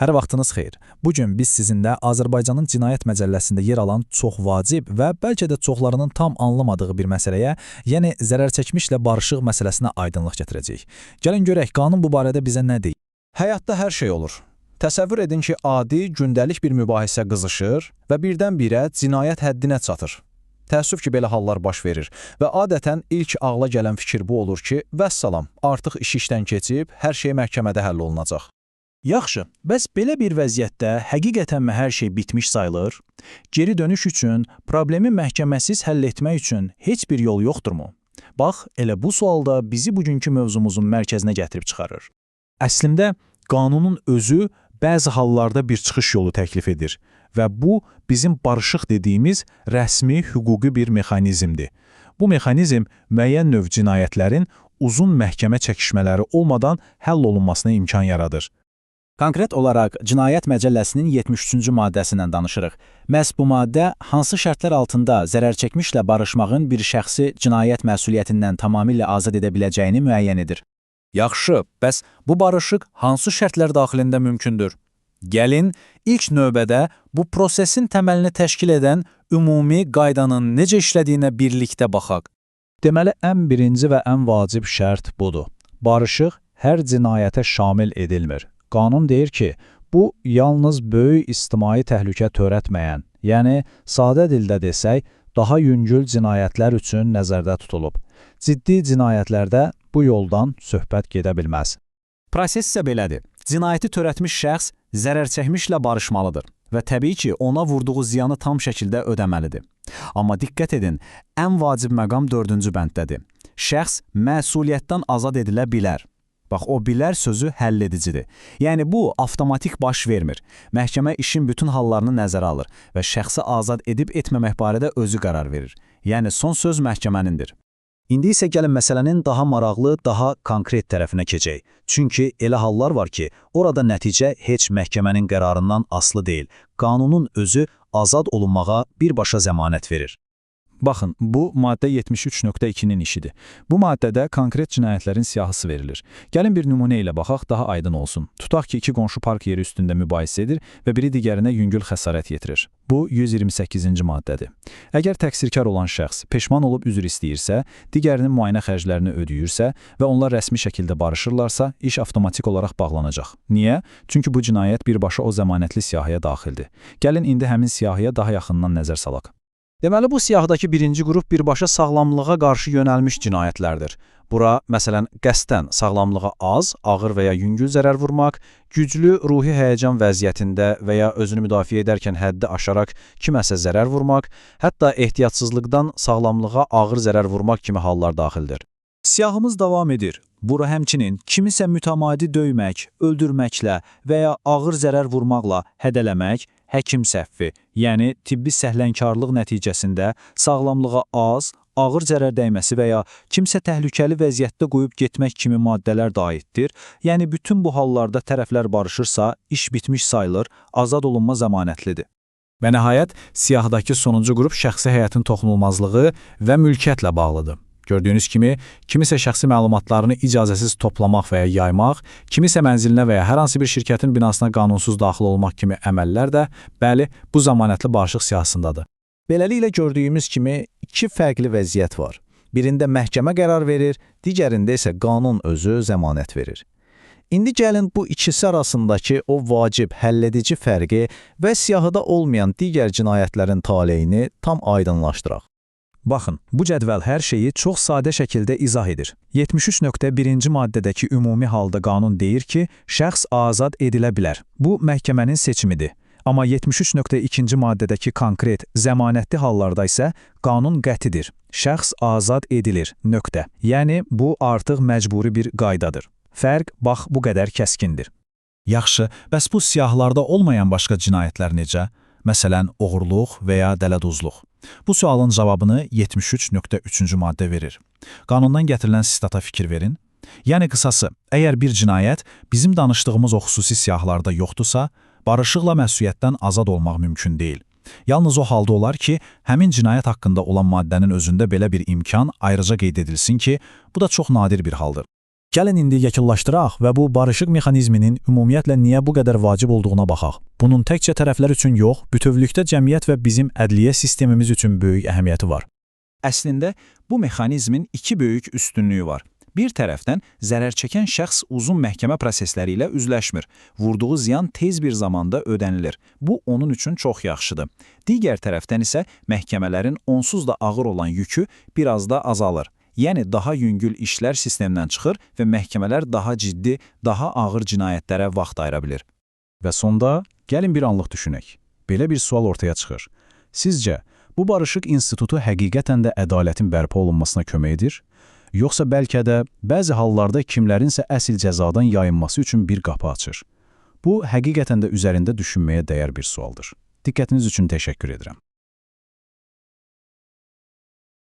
Hər vaxtınız xeyir. Bugün biz sizinlə Azərbaycanın Cinayət Məcəlləsində yer alan çox vacib və bəlkə də çoxlarının tam anlamadığı bir məsələyə, yəni zərərçəkmişlə barışıq məsələsinə aydınlıq gətirəcəyik. Gəlin görək, qanun bu barədə bizə nə deyir? Həyatda hər şey olur. Təsəvvür edin ki, adi, gündəlik bir mübahisə qızışır və birdən-birə cinayət həddinə çatır. Təəssüf ki, belə hallar baş verir və adətən ilk ağla gələn fikir bu olur ki, vəssalam, artıq iş işdən keçib, hər şey məhkəmədə həll olunacaq. Yaxşı, bəs belə bir vəziyyətdə həqiqətənmi hər şey bitmiş sayılır? Geri dönüş üçün, problemi məhkəməsiz həll etmək üçün heç bir yol yoxdurmu? Bax, elə bu sualda bizi bugünkü mövzumuzun mərkəzinə gətirib çıxarır. Əslində, qanunun özü bəzi hallarda bir çıxış yolu təklif edir və bu, bizim barışıq dediyimiz rəsmi, hüquqi bir mexanizmdir. Bu mexanizm müəyyən növ cinayətlərin uzun məhkəmə çəkişmələri olmadan həll olunmasına imkan yaradır. Konkret olaraq Cinayət Məcəlləsinin 73-cü maddəsindən danışırıq. Məhz bu maddə hansı şərtlər altında zərərçəkmişlə barışmağın bir şəxsi cinayət məsuliyyətindən tamamilə azad edə biləcəyini müəyyən edir. Yaxşı, bəs bu barışıq hansı şərtlər daxilində mümkündür? Gəlin, ilk növbədə bu prosesin təməlini təşkil edən ümumi qaydanın necə işlədiyinə birlikdə baxaq. Deməli, ən birinci və ən vacib şərt budur. Barışıq hər cinayətə şamil edilmir. Qanun deyir ki, bu yalnız böyük ictimai təhlükə törətməyən, yəni sadə dildə desək, daha yüngül cinayətlər üçün nəzərdə tutulub. Ciddi cinayətlərdə bu yoldan söhbət gedə bilməz. Proses isə belədir. Cinayəti törətmiş şəxs zərərçəkmişlə barışmalıdır və təbii ki, ona vurduğu ziyanı tam şəkildə ödəməlidir. Amma diqqət edin, ən vacib məqam 4-cü bənddədir. Şəxs məsuliyyətdən azad edilə bilər. Bax, o bilər sözü həlledicidir. Yəni, bu, avtomatik baş vermir. Məhkəmə işin bütün hallarını nəzərə alır və şəxsi azad edib etməmək barədə özü qərar verir. Yəni, son söz məhkəmənindir. İndi isə gəlin məsələnin daha maraqlı, daha konkret tərəfinə keçək. Çünki elə hallar var ki, orada nəticə heç məhkəmənin qərarından asılı deyil. Qanunun özü azad olunmağa birbaşa zəmanət verir. Baxın, bu maddə 73.2-nin işidir. Bu maddədə konkret cinayətlərin siyahısı verilir. Gəlin bir nümunə ilə baxaq, daha aydın olsun. Tutaq ki, iki qonşu park yeri üstündə mübahisə edir və biri digərinə yüngül xəsarət yetirir. Bu 128-ci maddədir. Əgər təqsirkar olan şəxs peşman olub üzr istəyirsə, digərinin müayinə xərclərini ödəyirsə və onlar rəsmi şəkildə barışırlarsa, iş avtomatik olaraq bağlanacaq. Niyə? Çünki bu cinayət birbaşa o zəmanətli siyahıya daxildir. Gəlin indi həmin siyahıya daha yaxından nəzər salaq. Deməli, bu siyahdakı birinci qrup birbaşa sağlamlığa qarşı yönəlmiş cinayətlərdir. Bura, məsələn, qəsdən sağlamlığa az, ağır və ya yüngül zərər vurmaq, güclü ruhi həyəcan vəziyyətində və ya özünü müdafiə edərkən həddi aşaraq kiməsə zərər vurmaq, hətta ehtiyatsızlıqdan sağlamlığa ağır zərər vurmaq kimi hallar daxildir. Siyahımız davam edir. Bura həmçinin kimisə mütəmadi döymək, öldürməklə və ya ağır zərər vurmaqla hədələmək, həkim səhvi, yəni tibbi səhlənkarlıq nəticəsində sağlamlığa az, ağır zərər dəyməsi və ya kimsə təhlükəli vəziyyətdə qoyub getmək kimi maddələr da aiddir. Yəni bütün bu hallarda tərəflər barışırsa, iş bitmiş sayılır, azad olunma zəmanətlidir. Və nəhayət, siyahdakı sonuncu qrup şəxsi həyatın toxunulmazlığı və mülkiyyətlə bağlıdır. Gördüyünüz kimi, kimisə şəxsi məlumatlarını icazəsiz toplamaq və ya yaymaq, kimisə mənzilinə və ya hər hansı bir şirkətin binasına qanunsuz daxil olmaq kimi əməllər də, bəli, bu zəmanətli barışıq siyahısındadır. Beləliklə gördüyümüz kimi iki fərqli vəziyyət var. Birində məhkəmə qərar verir, digərində isə qanun özü zəmanət verir. İndi gəlin bu ikisi arasındakı o vacib, həlledici fərqi və siyahıda olmayan digər cinayətlərin taleyini tam aydınlaşdıraq. Baxın, bu cədvəl hər şeyi çox sadə şəkildə izah edir. 73.1-ci maddədəki ümumi halda qanun deyir ki, şəxs azad edilə bilər. Bu, məhkəmənin seçimidir. Amma 73.2-ci maddədəki konkret, zəmanətli hallarda isə qanun qətidir. Şəxs azad edilir, nöqtə. Yəni, bu artıq məcburi bir qaydadır. Fərq, bax, bu qədər kəskindir. Yaxşı, bəs bu siyahılarda olmayan başqa cinayətlər necə? Məsələn, oğurluq və ya dələduzluq. Bu sualın cavabını 73.3-cü maddə verir. Qanundan gətirilən sitata fikir verin. Yəni, qısası, əgər bir cinayət bizim danışdığımız o xüsusi siyahılarda yoxdursa, barışıqla məsuliyyətdən azad olmaq mümkün deyil. Yalnız o halda olar ki, həmin cinayət haqqında olan maddənin özündə belə bir imkan ayrıca qeyd edilsin ki, bu da çox nadir bir haldır. Gəlin indi yekunlaşdıraq və bu barışıq mexanizminin ümumiyyətlə niyə bu qədər vacib olduğuna baxaq. Bunun təkcə tərəflər üçün yox, bütövlükdə cəmiyyət və bizim ədliyyə sistemimiz üçün böyük əhəmiyyəti var. Əslində, bu mexanizmin iki böyük üstünlüyü var. Bir tərəfdən zərər çəkən şəxs uzun məhkəmə prosesləri ilə üzləşmir. Vurduğu ziyan tez bir zamanda ödənilir. Bu onun üçün çox yaxşıdır. Digər tərəfdən isə məhkəmələrin onsuz da ağır olan yükü biraz da azalır. Yəni daha yüngül işlər sistemdən çıxır və məhkəmələr daha ciddi, daha ağır cinayətlərə vaxt ayıra bilir. Və sonda gəlin bir anlıq düşünək. Belə bir sual ortaya çıxır. Sizcə, bu barışıq institutu həqiqətən də ədalətin bərpa olunmasına kömək edir? Yoxsa bəlkə də bəzi hallarda kimlərinsə əsl cəzadan yayınması üçün bir qapı açır? Bu, həqiqətən də üzərində düşünməyə dəyər bir sualdır. Diqqətiniz üçün təşəkkür edirəm.